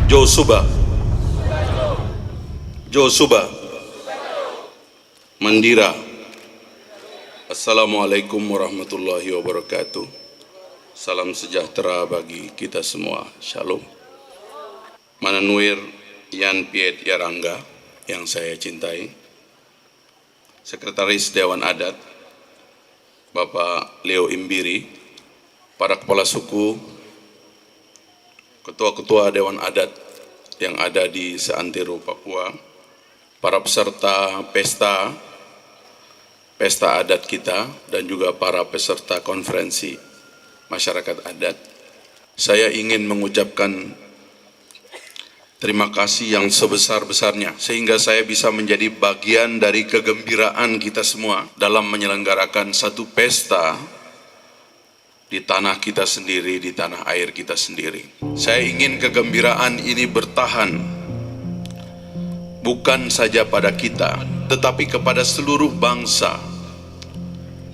Josuba, Josuba, Mandira. Assalamualaikum warahmatullahi wabarakatuh. Salam sejahtera bagi kita semua. Shalom. Mananuir Yan Piet Yarangga yang saya cintai, Sekretaris Dewan Adat Bapak Leo Imbiri, para kepala suku, ketua-ketua Dewan Adat yang ada di seantero Papua, para peserta pesta adat kita, dan juga para peserta konferensi masyarakat adat. Saya ingin mengucapkan terima kasih yang sebesar-besarnya sehingga saya bisa menjadi bagian dari kegembiraan kita semua dalam menyelenggarakan satu pesta di tanah kita sendiri, di tanah air kita sendiri. Saya ingin kegembiraan ini bertahan bukan saja pada kita, tetapi kepada seluruh bangsa,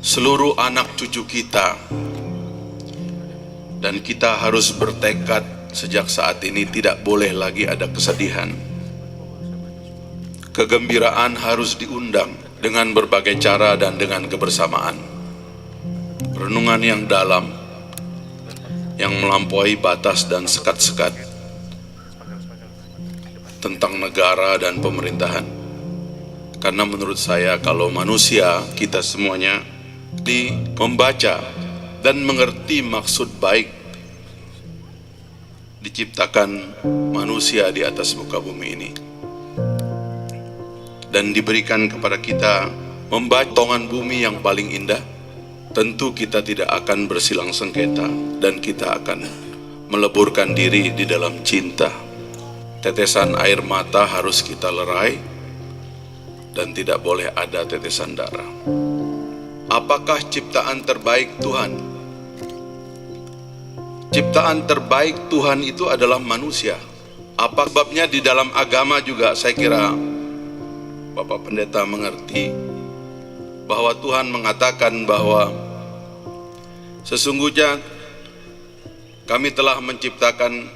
seluruh anak cucu kita. Dan kita harus bertekad sejak saat ini tidak boleh lagi ada kesedihan. Kegembiraan harus diundang dengan berbagai cara dan dengan kebersamaan. Renungan yang dalam, yang melampaui batas dan sekat-sekat tentang negara dan pemerintahan. Karena menurut saya kalau manusia, kita semuanya membaca dan mengerti maksud baik, diciptakan manusia di atas muka bumi ini dan diberikan kepada kita membaca potongan bumi yang paling indah. Tentu kita tidak akan bersilang sengketa dan kita akan meleburkan diri di dalam cinta. Tetesan air mata harus kita lerai dan tidak boleh ada tetesan darah. Apakah ciptaan terbaik Tuhan? Ciptaan terbaik Tuhan itu adalah manusia. Apa sebabnya di dalam agama juga saya kira Bapak Pendeta mengerti bahwa Tuhan mengatakan bahwa sesungguhnya kami telah menciptakan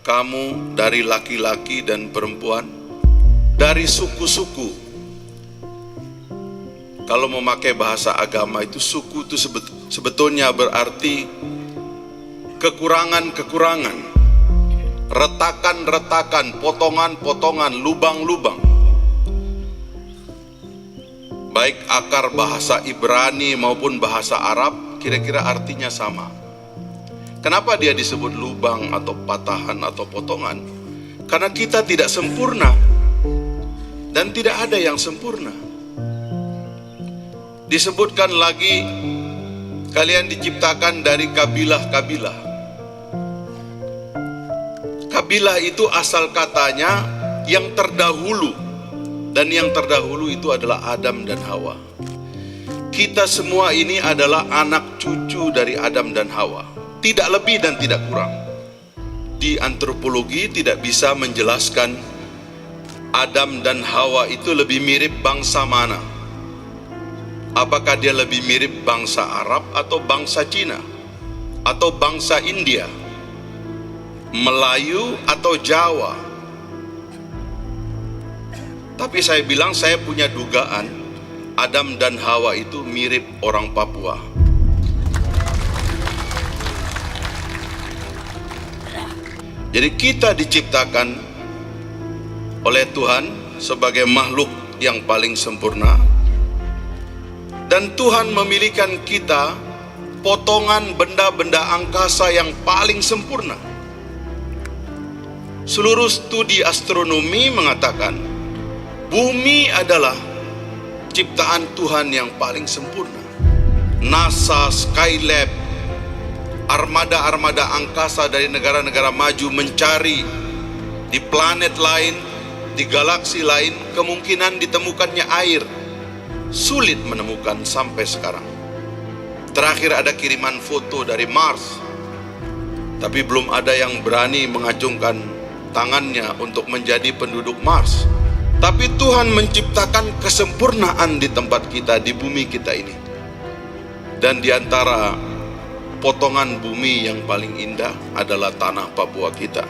kamu dari laki-laki dan perempuan, dari suku-suku. Kalau memakai bahasa agama itu, suku itu sebetulnya berarti kekurangan-kekurangan, retakan-retakan, potongan-potongan, lubang-lubang. Baik akar bahasa Ibrani maupun bahasa Arab kira-kira artinya sama. Kenapa dia disebut lubang atau patahan atau potongan? Karena kita tidak sempurna dan tidak ada yang sempurna. Disebutkan lagi, kalian diciptakan dari kabilah-kabilah. Kabilah itu asal katanya yang terdahulu, dan yang terdahulu itu adalah Adam dan Hawa. Kita semua ini adalah anak cucu dari Adam dan Hawa, tidak lebih dan tidak kurang. Di antropologi tidak bisa menjelaskan Adam dan Hawa itu lebih mirip bangsa mana. Apakah dia lebih mirip bangsa Arab atau bangsa Cina atau bangsa India, Melayu atau Jawa? Tapi saya bilang, saya punya dugaan Adam dan Hawa itu mirip orang Papua. Jadi kita diciptakan oleh Tuhan sebagai makhluk yang paling sempurna, dan Tuhan memilihkan kita potongan benda-benda angkasa yang paling sempurna. Seluruh studi astronomi mengatakan bumi adalah ciptaan Tuhan yang paling sempurna. NASA, Skylab, armada-armada angkasa dari negara-negara maju mencari di planet lain, di galaksi lain, kemungkinan ditemukannya air. Sulit menemukan sampai sekarang. Terakhir ada kiriman foto dari Mars, tapi belum ada yang berani mengacungkan tangannya untuk menjadi penduduk Mars. Tapi Tuhan menciptakan kesempurnaan di tempat kita, di bumi kita ini. Dan di antara potongan bumi yang paling indah adalah tanah Papua kita.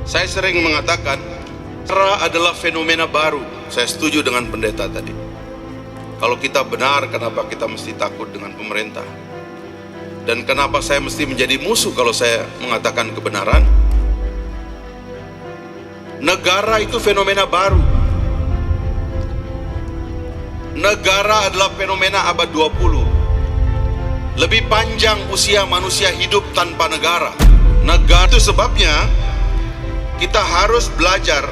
Saya sering mengatakan, negara adalah fenomena baru. Saya setuju dengan pendeta tadi. Kalau kita benar, kenapa kita mesti takut dengan pemerintah? Dan kenapa saya mesti menjadi musuh kalau saya mengatakan kebenaran? Negara itu fenomena baru. Negara adalah fenomena abad 20. Lebih panjang usia manusia hidup tanpa negara. Negara itu sebabnya kita harus belajar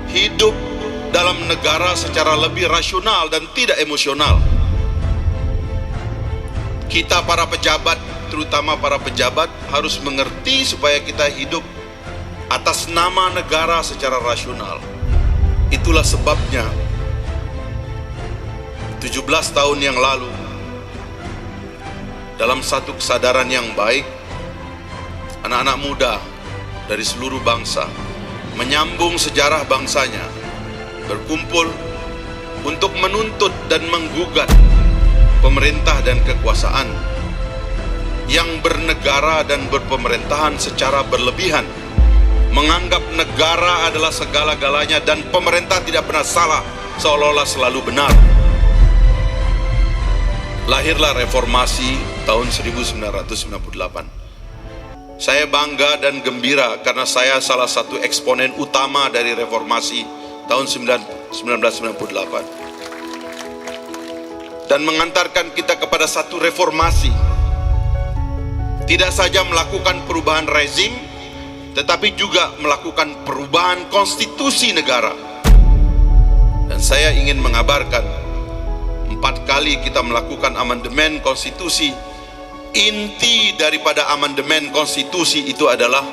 hidup dalam negara secara lebih rasional dan tidak emosional. Kita para pejabat, terutama para pejabat, harus mengerti supaya kita hidup atas nama negara secara rasional. Itulah sebabnya 17 tahun yang lalu, dalam satu kesadaran yang baik, anak-anak muda dari seluruh bangsa menyambung sejarah bangsanya, berkumpul untuk menuntut dan menggugat pemerintah dan kekuasaan yang bernegara dan berpemerintahan secara berlebihan, menganggap negara adalah segala-galanya dan pemerintah tidak pernah salah, seolah-olah selalu benar. Lahirlah reformasi tahun 1998. Saya bangga dan gembira karena saya salah satu eksponen utama dari reformasi tahun 1998. Dan mengantarkan kita kepada satu reformasi. Tidak saja melakukan perubahan rezim, tetapi juga melakukan perubahan konstitusi negara. Dan saya ingin mengabarkan, 4 kali kita melakukan amandemen konstitusi. Inti daripada amandemen konstitusi itu adalah,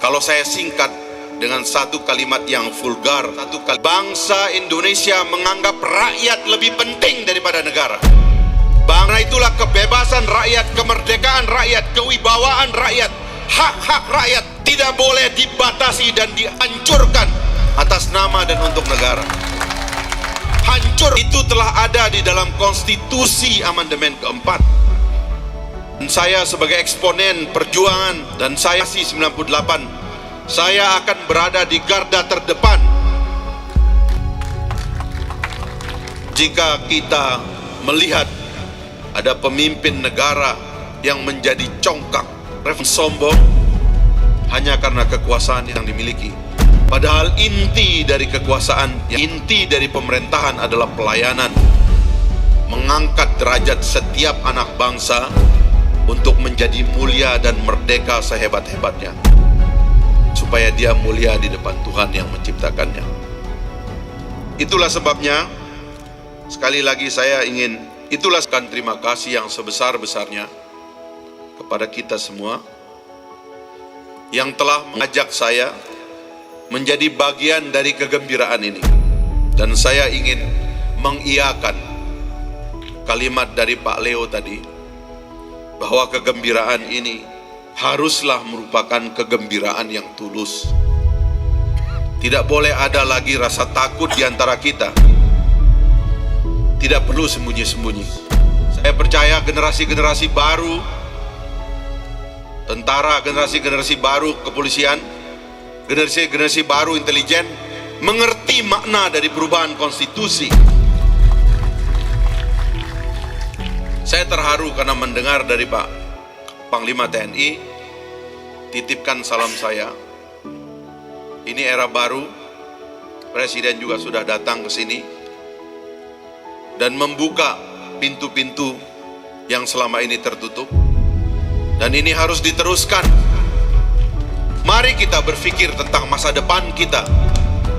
kalau saya singkat dengan satu kalimat yang vulgar, bangsa Indonesia menganggap rakyat lebih penting daripada negara. Karena itulah kebebasan rakyat, kemerdekaan rakyat, kewibawaan rakyat, hak-hak rakyat tidak boleh dibatasi dan dihancurkan atas nama dan untuk negara. Hancur itu telah ada di dalam konstitusi amandemen keempat. Dan saya sebagai eksponen perjuangan, dan saya 98, saya akan berada di garda terdepan jika kita melihat ada pemimpin negara yang menjadi congkak, sombong hanya karena kekuasaan yang dimiliki. Padahal inti dari kekuasaan, inti dari pemerintahan adalah pelayanan, mengangkat derajat setiap anak bangsa untuk menjadi mulia dan merdeka sehebat-hebatnya, supaya dia mulia di depan Tuhan yang menciptakannya. Itulah sebabnya, sekali lagi saya ingin, terima kasih yang sebesar-besarnya kepada kita semua yang telah mengajak saya menjadi bagian dari kegembiraan ini. Dan saya ingin mengiyakan kalimat dari Pak Leo tadi, bahwa kegembiraan ini haruslah merupakan kegembiraan yang tulus. Tidak boleh ada lagi rasa takut di antara kita. Tidak perlu sembunyi-sembunyi. Saya percaya generasi-generasi baru, tentara, generasi-generasi baru kepolisian, generasi-generasi baru intelijen, mengerti makna dari perubahan konstitusi. Saya terharu karena mendengar dari Pak Panglima TNI, titipkan salam saya. Ini era baru, Presiden juga sudah datang ke sini dan membuka pintu-pintu yang selama ini tertutup. Dan ini harus diteruskan. Mari kita berpikir tentang masa depan kita.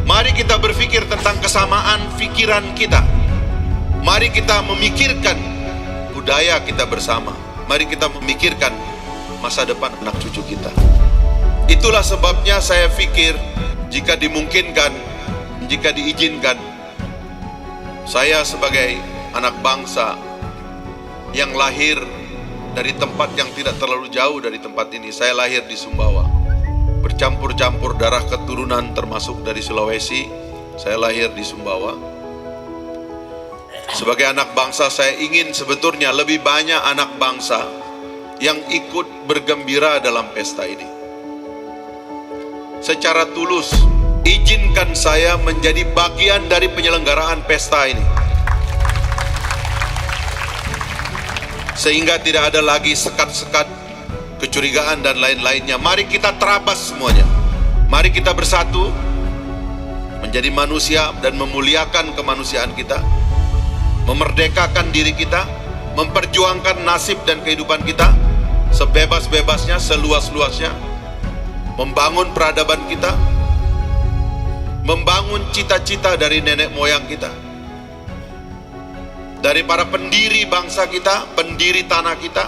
Mari kita berpikir tentang kesamaan pikiran kita. Mari kita memikirkan budaya kita bersama. Mari kita memikirkan masa depan anak cucu kita. Itulah sebabnya saya pikir, jika dimungkinkan, jika diizinkan, saya sebagai anak bangsa yang lahir dari tempat yang tidak terlalu jauh dari tempat ini, saya lahir di Sumbawa, bercampur-campur darah keturunan termasuk dari Sulawesi. Saya lahir di Sumbawa. Sebagai anak bangsa, saya ingin sebetulnya lebih banyak anak bangsa yang ikut bergembira dalam pesta ini. secara tulus, izinkan saya menjadi bagian dari penyelenggaraan pesta ini. Sehingga tidak ada lagi sekat-sekat, kecurigaan dan lain-lainnya. Mari kita terabas semuanya. Mari kita bersatu menjadi manusia dan memuliakan kemanusiaan kita, memerdekakan diri kita, memperjuangkan nasib dan kehidupan kita sebebas-bebasnya, seluas-luasnya, membangun peradaban kita, membangun cita-cita dari nenek moyang kita, dari para pendiri bangsa kita, pendiri tanah kita.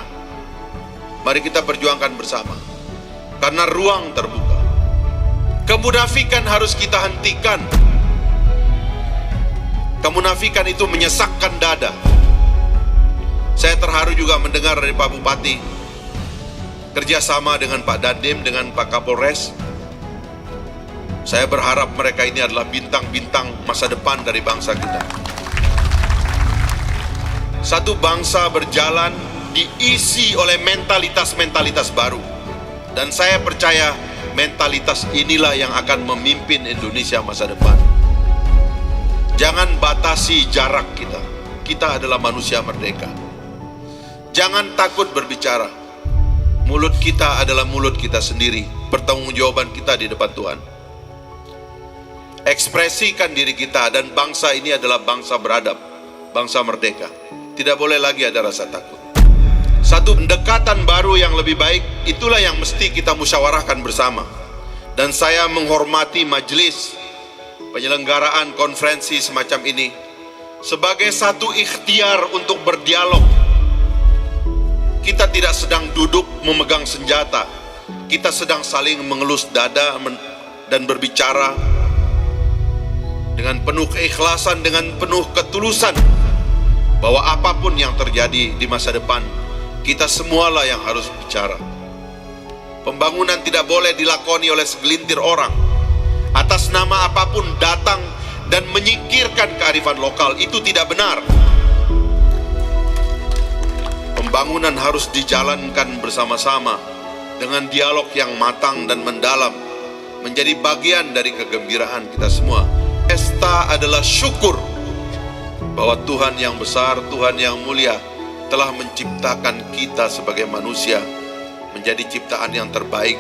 Mari kita perjuangkan bersama, karena ruang terbuka. Kemunafikan harus kita hentikan. Kemunafikan itu menyesakkan dada. Saya terharu juga mendengar dari Pak Bupati, kerjasama dengan Pak Dandim, dengan Pak Kapolres. Saya berharap mereka ini adalah bintang-bintang masa depan dari bangsa kita. Satu bangsa berjalan diisi oleh mentalitas-mentalitas baru. Dan saya percaya mentalitas inilah yang akan memimpin Indonesia masa depan. Jangan batasi jarak kita. Kita adalah manusia merdeka. Jangan takut berbicara. Mulut kita adalah mulut kita sendiri. Pertanggungjawaban kita di depan Tuhan. Ekspresikan diri kita, dan bangsa ini adalah bangsa beradab, bangsa merdeka. Tidak boleh lagi ada rasa takut. Satu pendekatan baru yang lebih baik, itulah yang mesti kita musyawarahkan bersama. Dan saya menghormati majelis penyelenggaraan konferensi semacam ini sebagai satu ikhtiar untuk berdialog. Kita tidak sedang duduk memegang senjata. Kita sedang saling mengelus dada dan berbicara dengan penuh keikhlasan, dengan penuh ketulusan, bahwa apapun yang terjadi di masa depan, kita semualah yang harus bicara. Pembangunan tidak boleh dilakoni oleh segelintir orang atas nama apapun datang dan menyingkirkan kearifan lokal. Itu tidak benar. Pembangunan harus dijalankan bersama-sama dengan dialog yang matang dan mendalam, menjadi bagian dari kegembiraan kita semua. Pesta adalah syukur bahwa Tuhan yang besar, Tuhan yang mulia telah menciptakan kita sebagai manusia menjadi ciptaan yang terbaik,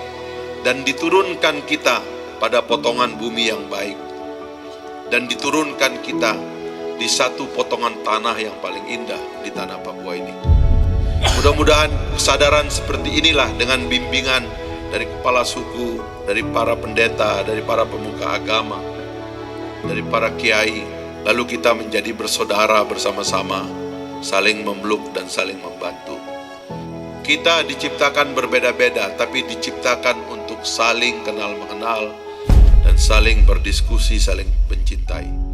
dan diturunkan kita pada potongan bumi yang baik, dan diturunkan kita di satu potongan tanah yang paling indah di tanah Papua ini. Mudah-mudahan kesadaran seperti inilah, dengan bimbingan dari kepala suku, dari para pendeta, dari para pemuka agama, dari para kiai, lalu kita menjadi bersaudara bersama-sama, saling memeluk dan saling membantu. Kita diciptakan berbeda-beda, tapi diciptakan untuk saling kenal mengenal dan saling berdiskusi, saling mencintai.